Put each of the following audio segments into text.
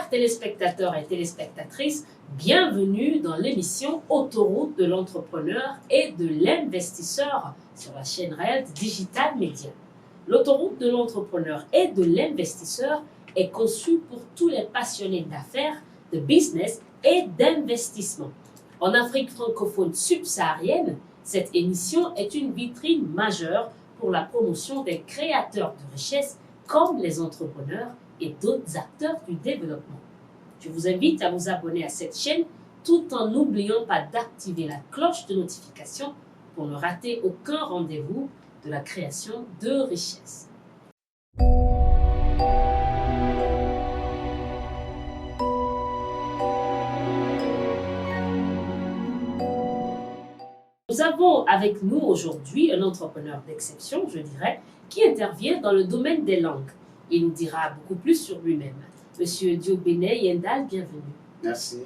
Chers téléspectateurs et téléspectatrices, bienvenue dans l'émission Autoroute de l'entrepreneur et de l'investisseur sur la chaîne Réel Digital Média. L'autoroute de l'entrepreneur et de l'investisseur est conçue pour tous les passionnés d'affaires, de business et d'investissement. En Afrique francophone subsaharienne, cette émission est une vitrine majeure pour la promotion des créateurs de richesse comme les entrepreneurs et d'autres acteurs du développement. Je vous invite à vous abonner à cette chaîne tout en n'oubliant pas d'activer la cloche de notification pour ne rater aucun rendez-vous de la création de richesse. Nous avons avec nous aujourd'hui un entrepreneur d'exception, je dirais, qui intervient dans le domaine des langues. Il nous dira beaucoup plus sur lui-même. Monsieur Diobene Yendal, bienvenue. Merci.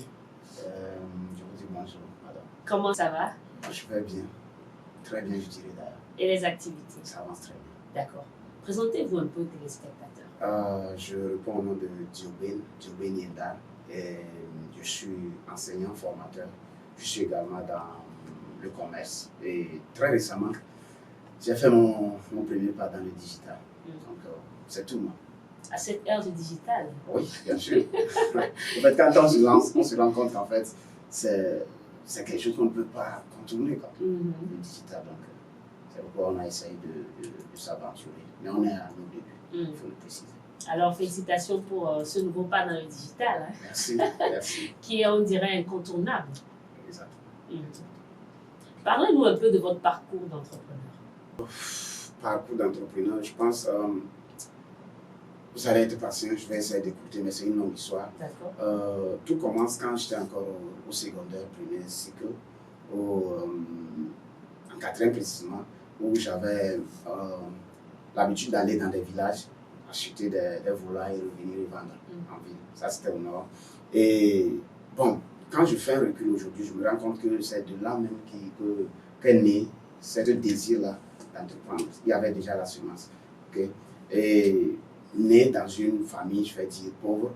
Je vous dis bonjour, madame. Comment ça va? Je vais bien. Très bien, je dirais d'ailleurs. Et les activités? Ça avance très bien. D'accord. Présentez-vous un peu aux téléspectateurs. Je réponds au nom de Diobene Yendal. Et je suis enseignant, formateur. Je suis également dans le commerce. Et très récemment, j'ai fait mon premier pas dans le digital. Donc, c'est tout, moi. À cette ère du digital? Oui, bien sûr. En fait, quand on se lance, on se rend compte qu'en fait, c'est quelque chose qu'on ne peut pas contourner, quoi. Le digital. Donc, c'est pourquoi on a essayé de s'aventurer. Mais on est à nos débuts, il faut le préciser. Alors, félicitations pour ce nouveau pas dans le digital. Hein, merci, merci. Qui est, on dirait, incontournable. Exactement. Parlez-nous un peu de votre parcours d'entrepreneur. Parcours d'entrepreneur, je pense, vous allez être patient, je vais essayer d'écouter, mais c'est une longue histoire. D'accord. Tout commence quand j'étais encore au secondaire, premier cycle, en 4e précisément, où j'avais l'habitude d'aller dans des villages, acheter des volailles et revenir les vendre en ville. Ça, c'était au nord. Et bon, quand je fais un recul aujourd'hui, je me rends compte que c'est de là même qu'est né ce désir-là d'entreprendre. Il y avait déjà la semence. Okay? Et né dans une famille, je vais dire, pauvre,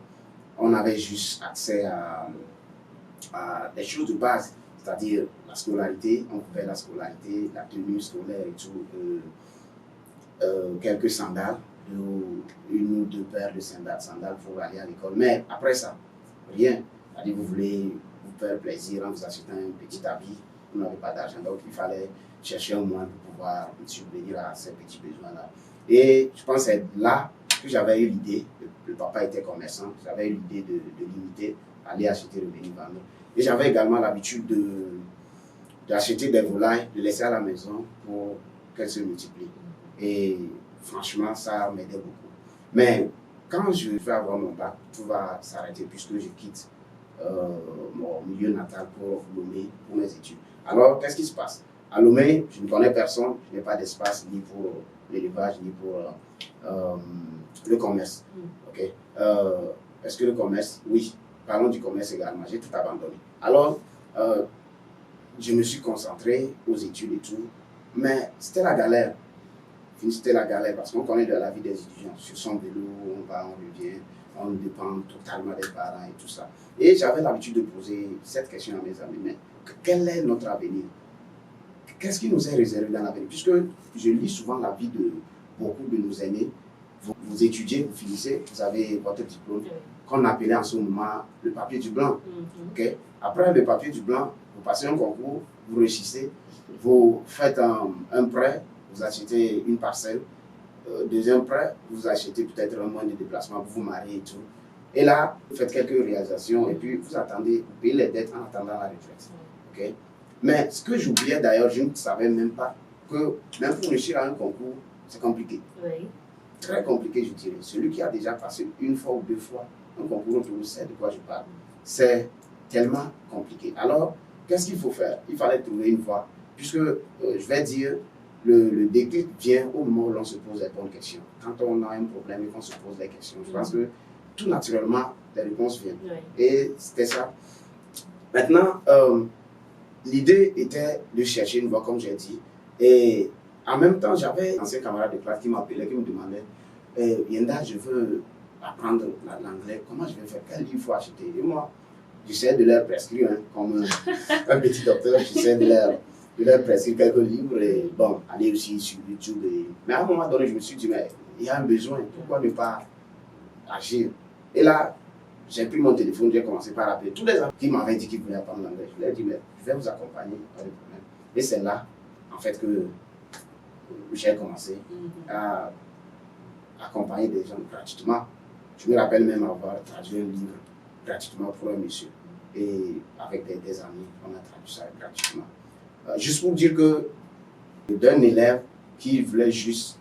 on avait juste accès à des choses de base, c'est-à-dire la scolarité, on pouvait la scolarité, la tenue scolaire et tout, quelques sandales, une ou deux paires de sandales pour aller à l'école. Mais après ça, rien. C'est-à-dire, vous voulez vous faire plaisir en vous achetant un petit habit, vous n'avez pas d'argent, donc il fallait chercher un moyen pour pouvoir subvenir à ces petits besoins-là. Et je pense que c'est là que j'avais eu l'idée, le papa était commerçant, j'avais eu l'idée de limiter, aller acheter, revenir vendre. Et j'avais également l'habitude d'acheter des volailles, de laisser à la maison pour qu'elles se multiplient. Et franchement, ça m'aidait beaucoup. Mais quand je vais avoir mon bac, tout va s'arrêter puisque je quitte mon milieu natal pour Lomé, pour mes études. Alors, qu'est-ce qui se passe? À Lomé, je ne connais personne, je n'ai pas d'espace ni pour l'élevage, ni pour le commerce. Okay. Est-ce que le commerce? Oui, parlons du commerce également, j'ai tout abandonné. Alors, je me suis concentré aux études et tout, mais c'était la galère. C'était la galère parce qu'on connaît de la vie des étudiants. Sur son vélo, on va, on revient, on dépend totalement des parents et tout ça. Et j'avais l'habitude de poser cette question à mes amis, mais quel est notre avenir? Qu'est-ce qui nous est réservé dans l'avenir? Puisque je lis souvent la vie de beaucoup de nos aînés. Vous étudiez, vous finissez, vous avez votre diplôme, qu'on appelait en ce moment le papier du blanc. Okay? Après le papier du blanc, vous passez un concours, vous réussissez, vous faites un prêt, vous achetez une parcelle, deuxième prêt, vous achetez peut-être un moyen de déplacement, vous vous mariez et tout. Et là, vous faites quelques réalisations et puis vous attendez, vous payez les dettes en attendant la retraite. Okay? Mais ce que j'oubliais d'ailleurs, je ne savais même pas que même pour réussir à un concours, c'est compliqué. Oui. Très compliqué, je dirais. Celui qui a déjà passé une fois ou deux fois un concours autour sait de quoi je parle. C'est tellement compliqué. Alors, qu'est-ce qu'il faut faire? Il fallait trouver une voie. Puisque, je vais dire, le déclic vient au moment où l'on se pose les bonnes questions. Quand on a un problème et qu'on se pose des questions, je pense que tout naturellement, les réponses viennent. Oui. Et c'était ça. Maintenant, l'idée était de chercher une voie, comme j'ai dit. Et en même temps, j'avais un ancien camarade de classe qui m'appelait, qui me demandait Yenda, je veux apprendre l'anglais, comment je vais faire? Quel livre il faut acheter? Et moi, j'essaie de leur prescrire, hein, comme un petit docteur, j'essaie de leur prescrire quelques livres et bon, aller aussi sur YouTube. Mais à un moment donné, je me suis dit, mais il y a un besoin, pourquoi ne pas agir? Et là, j'ai pris mon téléphone, j'ai commencé par appeler tous les gens qui m'avaient dit qu'ils voulaient apprendre l'anglais. Je leur ai dit, mais je vais vous accompagner, pas de problème. Et c'est là, en fait, que j'ai commencé à accompagner des gens gratuitement. Je me rappelle même avoir traduit un livre gratuitement pour un monsieur. Et avec des amis, on a traduit ça gratuitement. Juste pour dire que d'un élève qui voulait juste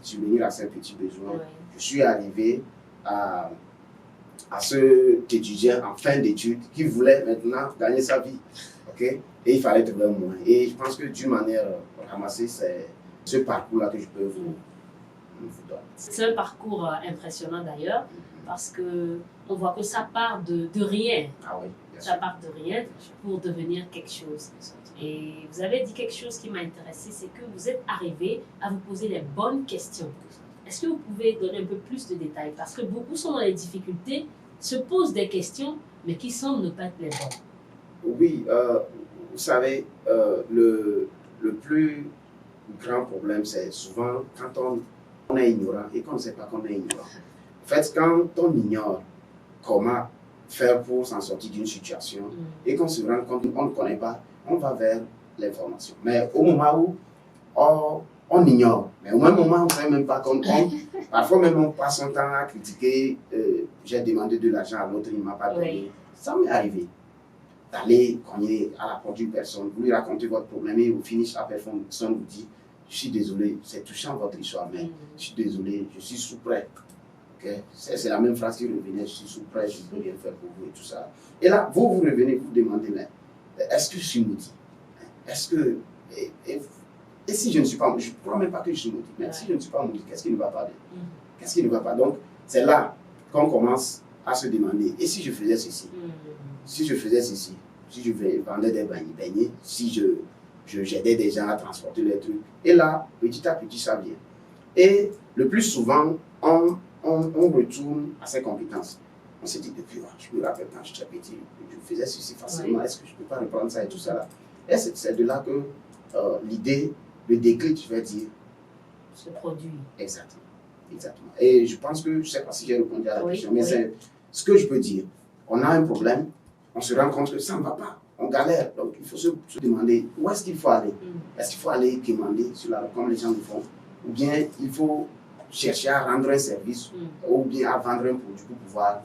subvenir à ses petits besoins, je suis arrivé à cet étudiant en fin d'études qui voulait maintenant gagner sa vie. Okay? Et il fallait trouver un moyen. Et je pense que d'une manière ramassée, c'est ce parcours-là que je peux vous donner. C'est un parcours impressionnant d'ailleurs, parce qu'on voit que ça part de rien. Ah oui, ça part de rien pour devenir quelque chose. Et vous avez dit quelque chose qui m'a intéressé, c'est que vous êtes arrivé à vous poser les bonnes questions. Est-ce que vous pouvez donner un peu plus de détails? Parce que beaucoup sont dans les difficultés, se posent des questions, mais qui semblent ne pas être les bonnes. Oui, vous savez, le plus grand problème, c'est souvent quand on est ignorant et qu'on ne sait pas qu'on est ignorant. En fait, quand on ignore comment faire pour s'en sortir d'une situation et qu'on se rend compte qu'on ne connaît pas, on va vers l'information. Mais au moment où on ignore, mais au même moment, on ne sait même pas qu'on... Parfois même, on passe son temps à critiquer. J'ai demandé de l'argent à l'autre, il ne m'a pas donné. Oui. Ça m'est arrivé d'aller cogner à la porte d'une personne, vous lui racontez votre problème et au finish, la personne vous dit, je suis désolé, c'est touchant votre histoire, mais je suis désolé, je suis sous prêt. Okay? C'est la même phrase qui revenait, je suis sous prêt, je ne peux rien faire pour vous et tout ça. Et là, vous revenez, vous demandez, mais est-ce que je suis maudit? Est-ce que... Et si je ne suis pas maudit, je ne crois même pas que je suis maudit, mais si je ne suis pas maudit, qu'est-ce qui ne va pas? Qu'est-ce qui ne va pas? Donc, c'est là qu'on commence à se demander, et si je faisais ceci? Si je faisais ceci, si je vendais des beignets, si j'aidais des gens à transporter les trucs. Et là, petit à petit, ça vient. Et le plus souvent, on retourne à ses compétences. On s'est dit, depuis, je me rappelle quand j'étais petit, je faisais ceci facilement, est-ce que je ne peux pas reprendre ça et tout ça là? Et c'est de là que l'idée, le déclic, je vais dire, se produit. Exactement. Exactement. Et je pense que, je ne sais pas si j'ai répondu à la question, mais c'est ce que je peux dire. On a un problème, on se rend compte que ça ne va pas, on galère. Donc il faut se demander où est-ce qu'il faut aller. Est-ce qu'il faut aller demander sur la route comme les gens le font? Ou bien il faut chercher à rendre un service ou bien à vendre un produit pour pouvoir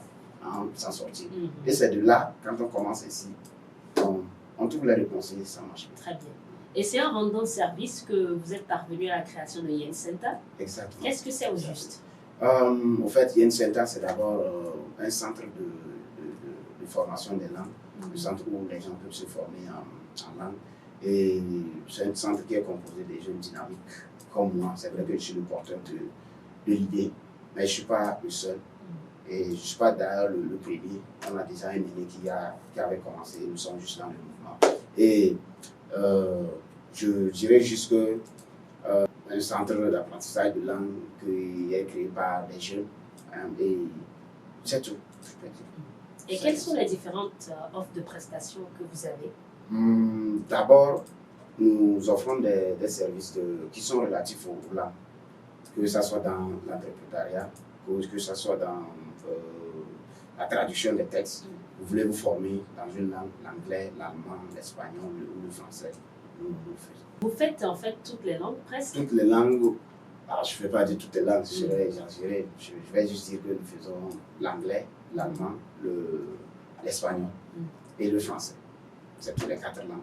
s'en sortir. Et c'est de là, quand on commence ici, on trouve les réponses et ça marche. Très bien. Et c'est en rendant service que vous êtes parvenu à la création de Yen Center. Exactement. Qu'est-ce que c'est au juste? En fait, Yen Center, c'est d'abord un centre de formation des langues, un centre où les gens peuvent se former en langue. Et c'est un centre qui est composé des jeunes dynamiques comme moi. C'est vrai que je suis le porteur de l'idée, mais je ne suis pas le seul. Et je ne suis pas d'ailleurs le premier. On a déjà un aîné qui avait commencé, nous sommes juste dans le mouvement. Et je dirais juste que un centre d'apprentissage de langue qui est créé par des jeunes. Et c'est tout, je peux dire. Et quelles sont les différentes offres de prestations que vous avez? D'abord, nous offrons des services qui sont relatifs aux langues, que ce soit dans l'interprétariat, que ce soit dans la traduction des textes. Vous voulez vous former dans une langue, l'anglais, l'allemand, l'espagnol ou le français, nous le faisons. Vous faites en fait toutes les langues presque? Toutes les langues. Alors, je ne vais pas dire toutes les langues, je vais juste dire que nous faisons l'anglais, l'allemand, l'espagnol et le français. C'est tous les 4 langues.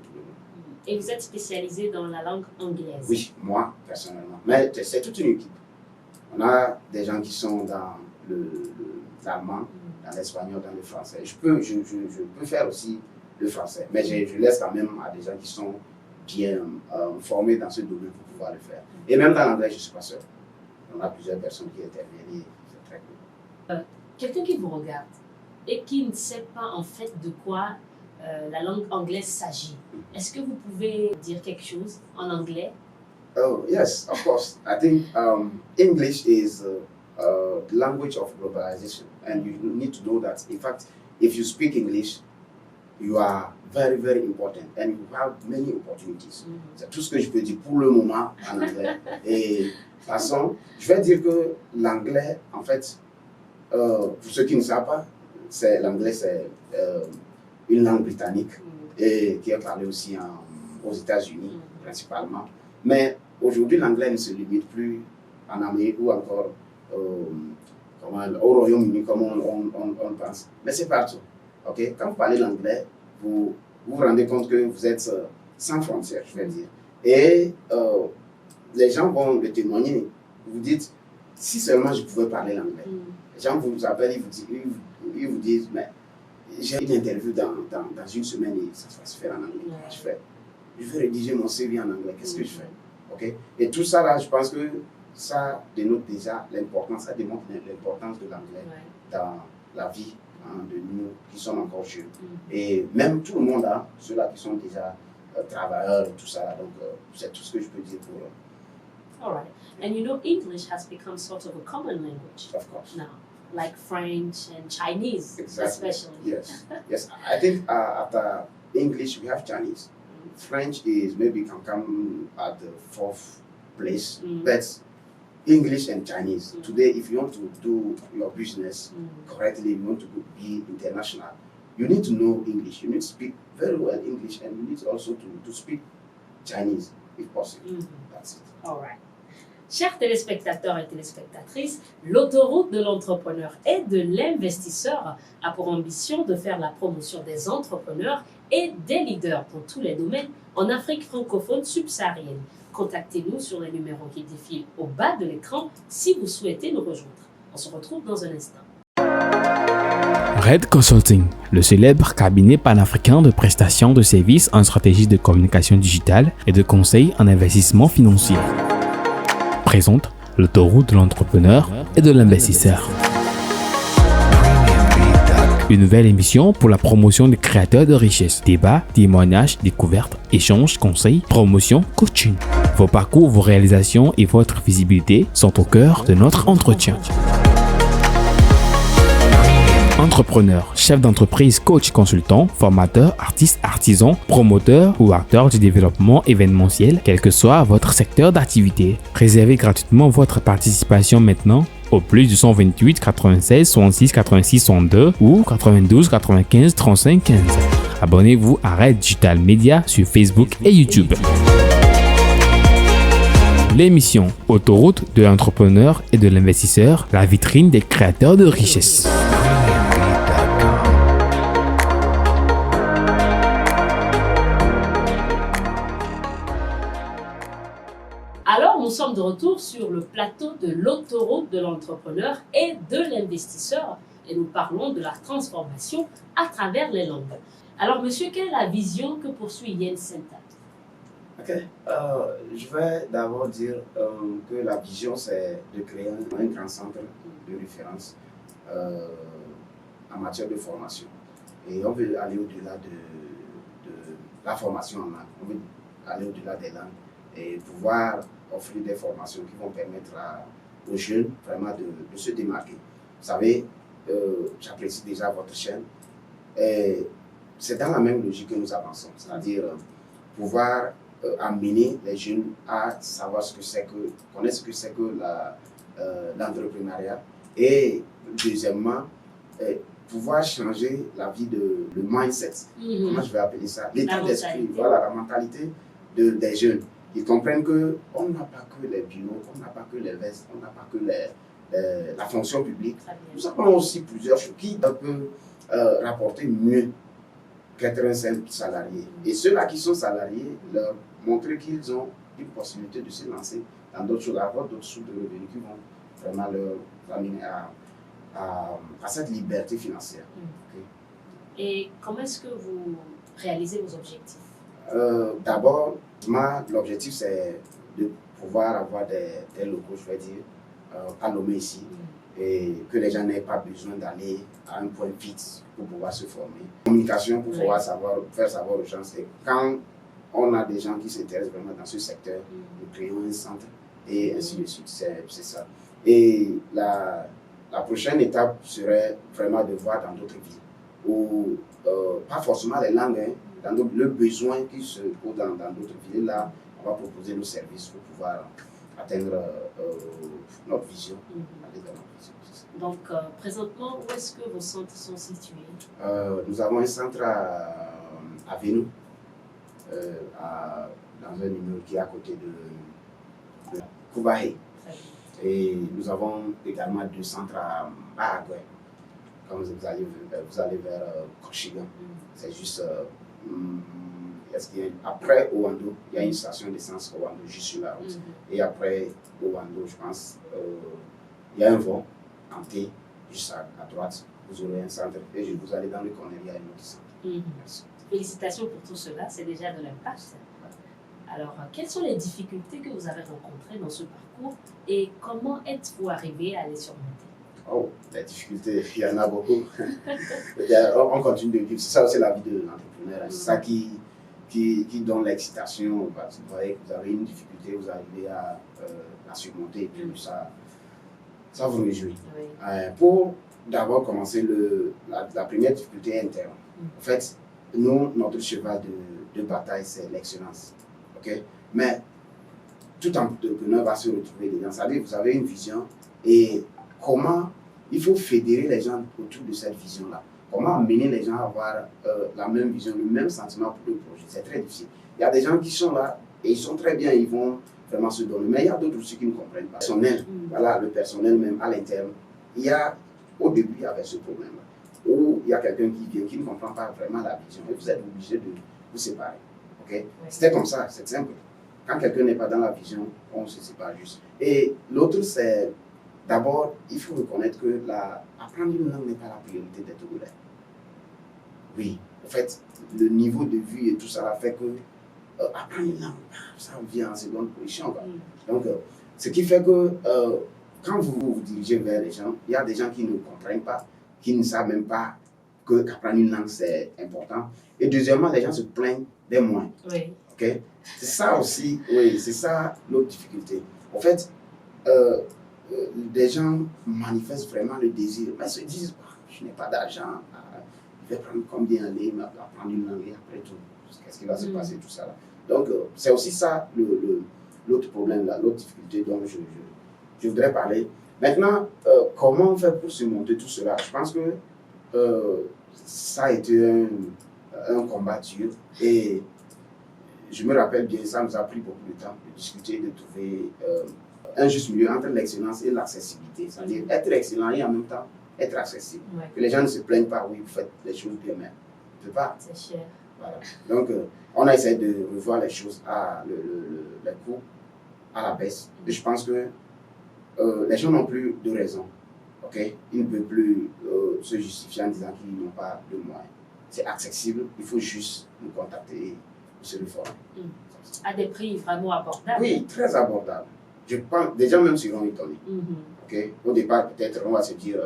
Et vous êtes spécialisé dans la langue anglaise? Oui, moi, personnellement. Mais c'est toute une équipe. On a des gens qui sont dans l'allemand, dans l'espagnol, dans le français. Je peux faire aussi le français, mais je laisse quand même à des gens qui sont bien formés dans ce domaine pour pouvoir le faire. Et même dans l'anglais, je ne suis pas seul. On a plusieurs personnes qui interviennent. C'est très cool. Quelqu'un qui vous regarde et qui ne sait pas en fait de quoi la langue anglaise s'agit, est-ce que vous pouvez dire quelque chose en anglais? Oh, yes, of course. I think English is language of globalization, and you need to know that, in fact, if you speak English, you are very, very important and you have many opportunities. C'est tout ce que je peux dire pour le moment en anglais. Et de toute façon, je vais dire que l'anglais, en fait, pour ceux qui ne savent pas, l'anglais, c'est une langue britannique et qui est parlée aussi aux États-Unis principalement. Mais aujourd'hui, l'anglais ne se limite plus en Amérique ou encore au Royaume-Uni, comme on pense. Mais c'est partout. Okay? Quand vous parlez l'anglais, vous vous rendez compte que vous êtes sans frontières, je vais dire. Et les gens vont le témoigner. Vous dites, si seulement je pouvais parler l'anglais. Les gens vous appellent, ils vous disent, mais j'ai une interview dans une semaine et ça va se faire en anglais. Je vais rédiger mon CV en anglais. Qu'est-ce que je fais? Okay? Et tout ça, là, je pense que ça dénote déjà l'importance, ça démontre l'importance de l'anglais dans la vie de nous qui sommes encore jeunes. Et même tout le monde, ceux-là qui sont déjà travailleurs et tout ça. Donc, c'est tout ce que je peux dire pour eux. All right. And you know, English has become sort of a common language. Of course. Now, like French and Chinese, exactly. especially. Yes. Yes. I think after English, we have Chinese. French is maybe can come at the fourth place. But English and Chinese. Today, if you want to do your business correctly, you want to be international, you need to know English. You need to speak very well English, and you need also to speak Chinese, if possible. That's it. All right. Chers téléspectateurs et téléspectatrices, l'autoroute de l'entrepreneur et de l'investisseur a pour ambition de faire la promotion des entrepreneurs et des leaders dans tous les domaines en Afrique francophone subsaharienne. Contactez-nous sur les numéros qui défilent au bas de l'écran si vous souhaitez nous rejoindre. On se retrouve dans un instant. Red Consulting, le célèbre cabinet panafricain de prestations de services en stratégie de communication digitale et de conseil en investissement financier, présente l'autoroute de l'entrepreneur et de l'investisseur. Une nouvelle émission pour la promotion des créateurs de richesse. Débats, témoignages, découvertes, échanges, conseils, promotion, coaching. Vos parcours, vos réalisations et votre visibilité sont au cœur de notre entretien. Entrepreneur, chef d'entreprise, coach, consultant, formateur, artiste, artisan, promoteur ou acteur du développement événementiel, quel que soit votre secteur d'activité. Réservez gratuitement votre participation maintenant au plus du 128 96 66 86 62 ou 92 95 35 15. Abonnez-vous à Red Digital Media sur Facebook et YouTube. L'émission Autoroute de l'entrepreneur et de l'investisseur, la vitrine des créateurs de richesse. Alors, nous sommes de retour sur le plateau de l'autoroute de l'entrepreneur et de l'investisseur et nous parlons de la transformation à travers les langues. Alors, monsieur, quelle est la vision que poursuit Yen Senta? Ok, je vais d'abord dire que la vision, c'est de créer un grand centre de référence en matière de formation. Et on veut aller au-delà de la formation en langue, on veut aller au-delà des langues et pouvoir offrir des formations qui vont permettre aux jeunes vraiment de se démarquer. Vous savez, j'apprécie déjà votre chaîne et c'est dans la même logique que nous avançons, c'est-à-dire pouvoir amener les jeunes à savoir ce que c'est que, connaître ce que c'est que l'entrepreneuriat et deuxièmement, pouvoir changer la vie le mindset, comment je vais appeler ça, l'état d'esprit, voilà, la mentalité des jeunes. Ils comprennent qu'on n'a pas que les bureaux, on n'a pas que les vestes, on n'a pas que la fonction publique. Nous avons aussi plusieurs choses qui peuvent rapporter mieux qu'être un simple salarié. Et ceux-là qui sont salariés, leur montrer qu'ils ont une possibilité de se lancer dans d'autres choses, avoir d'autres sources de revenus qui vont vraiment leur amener à cette liberté financière. Okay. Et comment est-ce que vous réalisez vos objectifs? D'abord, l'objectif c'est de pouvoir avoir des locaux, je vais dire, à Lomé ici, et que les gens n'aient pas besoin d'aller à un point fixe pour pouvoir se former. Communication pour pouvoir faire savoir aux gens, c'est quand on a des gens qui s'intéressent vraiment dans ce secteur, nous créons un centre et ainsi de suite, c'est ça. Et la prochaine étape serait vraiment de voir dans d'autres villes, où pas forcément les langues, hein, dans le besoin qui se pose dans d'autres villes. Là, on va proposer nos services pour pouvoir atteindre notre vision. Aller dans notre vision. Donc, présentement, où est-ce que vos centres sont situés? Nous avons un centre à Vénou, dans un immeuble qui est à côté de Koubahe. Et nous avons également 2 centres à Agoué. Quand vous allez vers Kochigan, c'est juste après Owando, il y a une station d'essence Owando juste sur la route. Et après Owando, je pense, il y a un vent en T, juste à droite. Vous aurez un centre et vous allez dans le corner, il y a un autre centre. Merci. Félicitations pour tout cela, c'est déjà de l'impact. Alors, quelles sont les difficultés que vous avez rencontrées dans ce parcours et comment êtes-vous arrivé à les surmonter? Oh, les difficultés, il y en a beaucoup. On continue de vivre. C'est ça aussi la vie de l'entrepreneur. C'est ça qui donne l'excitation. Vous voyez que vous avez une difficulté, vous arrivez à la surmonter et puis ça vous réjouit. Oui. Pour d'abord commencer, la première difficulté est interne. En fait, notre cheval de bataille, c'est l'excellence. Okay? Mais tout entrepreneur va se retrouver dedans. C'est-à-dire que vous avez une vision et comment il faut fédérer les gens autour de cette vision-là. Comment amener les gens à avoir la même vision, le même sentiment pour le projet. C'est très difficile. Il y a des gens qui sont là et ils sont très bien, ils vont vraiment se donner. Mais il y a d'autres aussi qui ne comprennent pas. Le personnel, voilà, le personnel même à l'interne. Au début, il y avait ce problème-là. Où il y a quelqu'un qui vient, qui ne comprend pas vraiment la vision. Et vous êtes obligé de vous séparer. Okay? C'était comme ça, c'est simple. Quand quelqu'un n'est pas dans la vision, on se sépare juste. Et l'autre, c'est d'abord, il faut reconnaître que apprendre une langue n'est pas la priorité des Togolais. Oui, en fait, le niveau de vue et tout ça fait que apprendre une langue, ça vient en seconde position. Donc, ce qui fait que quand vous vous dirigez vers les gens, il y a des gens qui ne comprennent pas, qui ne savent même pas qu'apprendre une langue, c'est important. Et deuxièmement, les gens se plaignent des moyens. Oui. Okay? C'est ça aussi, oui, c'est ça l'autre difficulté. En fait, des gens manifestent vraiment le désir, mais se disent, je n'ai pas d'argent, je vais prendre combien aller, apprendre une langue et après tout, qu'est-ce qui va se passer, tout ça là. Donc, c'est aussi ça l'autre problème, là, l'autre difficulté dont je voudrais parler. Maintenant, comment on fait pour surmonter tout cela? Je pense que ça a été un combat dur et je me rappelle bien, ça nous a pris beaucoup de temps de discuter, de trouver un juste milieu entre l'excellence et l'accessibilité. C'est-à-dire être excellent et en même temps être accessible. Ouais. Que les gens ne se plaignent pas, oui, vous faites les choses bien, mais on ne peut pas. C'est cher. Voilà. Donc, on a essayé de revoir les choses, les coûts à la baisse. Et je pense que les gens n'ont plus de raison. Okay? Ils ne peuvent plus se justifier en disant qu'ils n'ont pas de moyens. C'est accessible, il faut juste nous contacter pour se le former. À des prix vraiment abordables. Oui, très abordables. Je pense, des gens même seront étonnés. Okay? Au départ, peut-être, on va se dire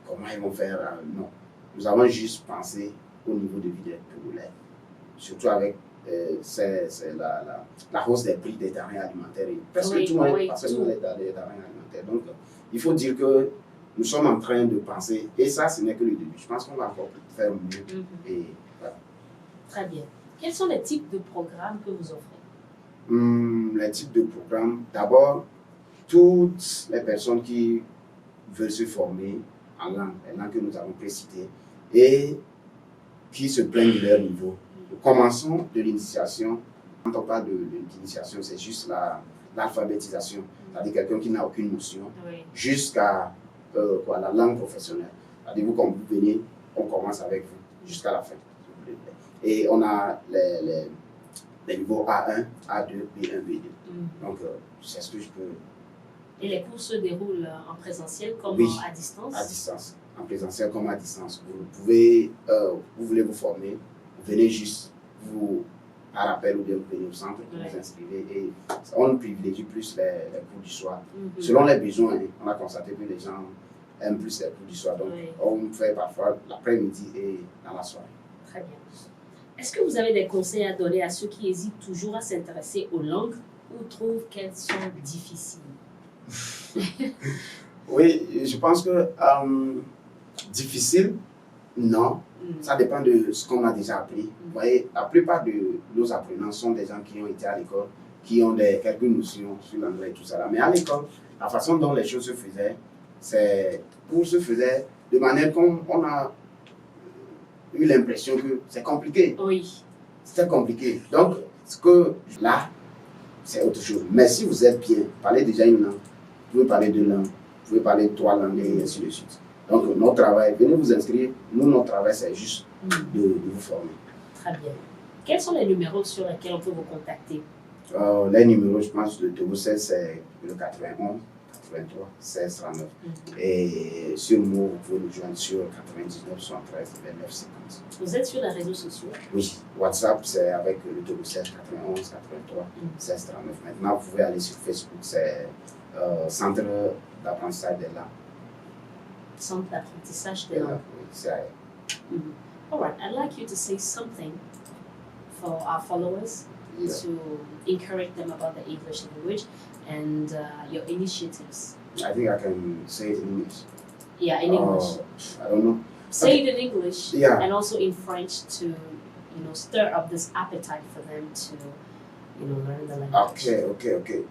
comment ils vont faire. Non. Nous avons juste pensé au niveau de vie des Togolais. Surtout avec la hausse des prix des denrées alimentaires. Presque tout le monde passe les denrées alimentaires. Donc, il faut dire que nous sommes en train de penser, et ça, ce n'est que le début. Je pense qu'on va encore faire mieux. Et, voilà. Très bien. Quels sont les types de programmes que vous offrez? Les types de programmes, d'abord, toutes les personnes qui veulent se former en langue, les langues que nous avons précitées, et qui se plaignent de leur niveau. Nous commençons de l'initiation. Quand on parle de l'initiation, c'est juste l'alphabétisation, c'est-à-dire quelqu'un qui n'a aucune notion, jusqu'à la langue professionnelle. C'est-à-dire vous, quand vous venez, on commence avec vous jusqu'à la fin. Et on a les niveaux A1, A2, B1, B2. Donc, c'est ce que je peux... Et les cours se déroulent en présentiel comme à distance? À distance. En présentiel comme à distance. Vous pouvez, vous voulez vous former, vous venez juste, par rappel ou bien vous venez au centre, vous inscrivez et on privilégie plus les cours du soir. Selon les besoins, on a constaté que les gens aiment plus les cours du soir. Donc, on fait parfois l'après-midi et dans la soirée. Très bien. Est-ce que vous avez des conseils à donner à ceux qui hésitent toujours à s'intéresser aux langues ou trouvent qu'elles sont difficiles? Oui, je pense que difficile, non. Ça dépend de ce qu'on a déjà appris. Vous voyez, la plupart de nos apprenants sont des gens qui ont été à l'école, qui ont quelques notions sur l'anglais et tout ça. Là. Mais à l'école, la façon dont les choses se faisaient, se faisait de manière qu'on a eu l'impression que c'est compliqué. Oui. C'était compliqué. Donc, ce que là, c'est autre chose. Mais si vous êtes bien, parlez déjà une langue, vous pouvez parler 2 langues, vous pouvez parler 3 langues et ainsi de suite. Donc, notre travail, venez vous inscrire. Nous, notre travail, c'est juste de vous former. Très bien. Quels sont les numéros sur lesquels on peut vous contacter? Les numéros, je pense, le Togo 16, c'est le 91, 83, 16, 39. Et sur moi, vous pouvez nous joindre sur 99, 73, 29, 50. Vous êtes sur les réseaux sociaux? Oui, WhatsApp, c'est avec le Togo 16, 91, 83, 16, 39. Maintenant, vous pouvez aller sur Facebook, c'est Centre d'apprentissage des langues. Centre d'apprentissage des langues. Oui, c'est All right, I'd like you to say something for our followers to encourage them about the English language and your initiatives. I think I can say it in English. Yeah, in English. I don't know. Say it in English Yeah. and also in French to, stir up this appetite for them to, learn the language. Okay.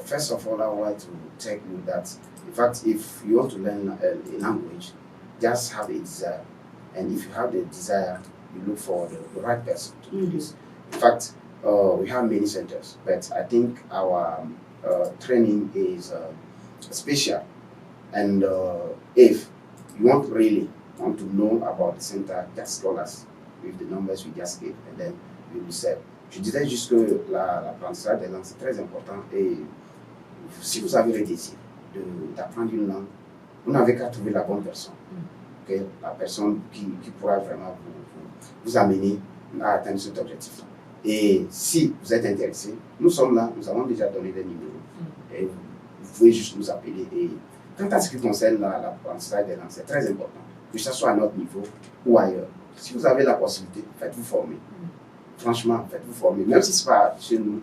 First of all, I want to tell you that, in fact, if you want to learn a language, just have a desire. And if you have the desire, you look for the right person to do this. In fact, we have many centers, but I think our training is special. And if you really want to know about the center, just call us with the numbers we just gave, and then we will serve. Je disais juste que l'apprentissage des langues, c'est très important. Et si vous avez le désir d'apprendre une langue, vous n'avez qu'à trouver la bonne personne. Okay? La personne qui pourra vraiment vous amener à atteindre cet objectif-là. Et si vous êtes intéressé, nous sommes là, nous avons déjà donné des numéros. Et vous pouvez juste nous appeler. Et quant à ce qui concerne l'apprentissage des langues, c'est très important, que ce soit à notre niveau ou ailleurs. Si vous avez la possibilité, faites-vous former. Franchement, faites-vous former. Même si ce n'est pas chez nous,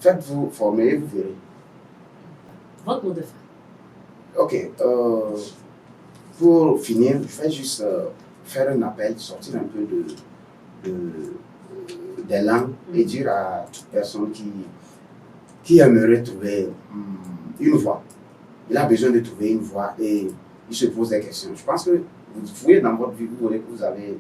faites-vous former et vous verrez. Votre mot de fin. Ok. Pour finir, je vais juste faire un appel, sortir un peu des langues et dire à toute personne qui aimerait trouver une voie. Il a besoin de trouver une voie et il se pose des questions. Je pense que vous voyez dans votre vie, vous voyez que vous avez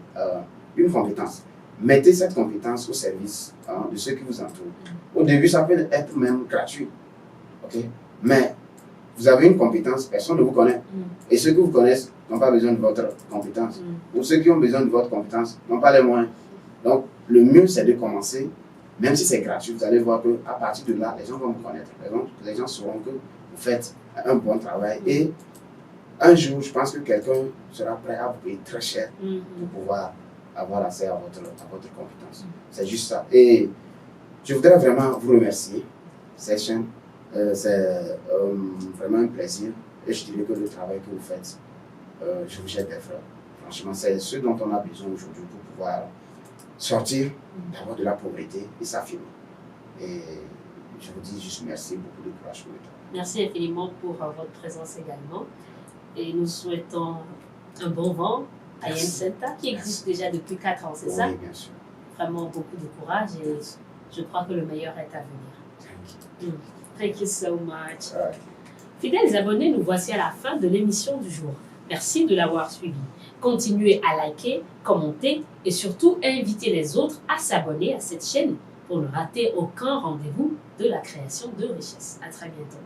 une compétence. Mettez cette compétence au service de ceux qui vous entourent. Au début, ça peut être même gratuit. Okay? Mais vous avez une compétence, personne ne vous connaît. Et ceux qui vous connaissent n'ont pas besoin de votre compétence. Ou ceux qui ont besoin de votre compétence n'ont pas les moyens. Donc, le mieux, c'est de commencer, même si c'est gratuit. Vous allez voir qu'à partir de là, les gens vont vous connaître. Les gens sauront que vous faites un bon travail. Et un jour, je pense que quelqu'un sera prêt à vous payer très cher pour pouvoir avoir accès à votre compétence. C'est juste ça. Et je voudrais vraiment vous remercier, cette chaîne. C'est vraiment un plaisir. Et je dirais que le travail que vous faites, je vous jette des fleurs. Franchement, c'est ce dont on a besoin aujourd'hui pour pouvoir sortir d'abord de la pauvreté et s'affirmer. Et je vous dis juste merci, beaucoup de courage pour le temps. Merci infiniment pour votre présence également. Et nous souhaitons un bon vent à Yen Center qui existe déjà depuis 4 ans, c'est ça? Oui, bien sûr. Vraiment beaucoup de courage et je crois que le meilleur est à venir. Thank you so much. Fidèles abonnés, nous voici à la fin de l'émission du jour. Merci de l'avoir suivi. Continuez à liker, commenter et surtout inviter les autres à s'abonner à cette chaîne pour ne rater aucun rendez-vous de la création de richesse. À très bientôt.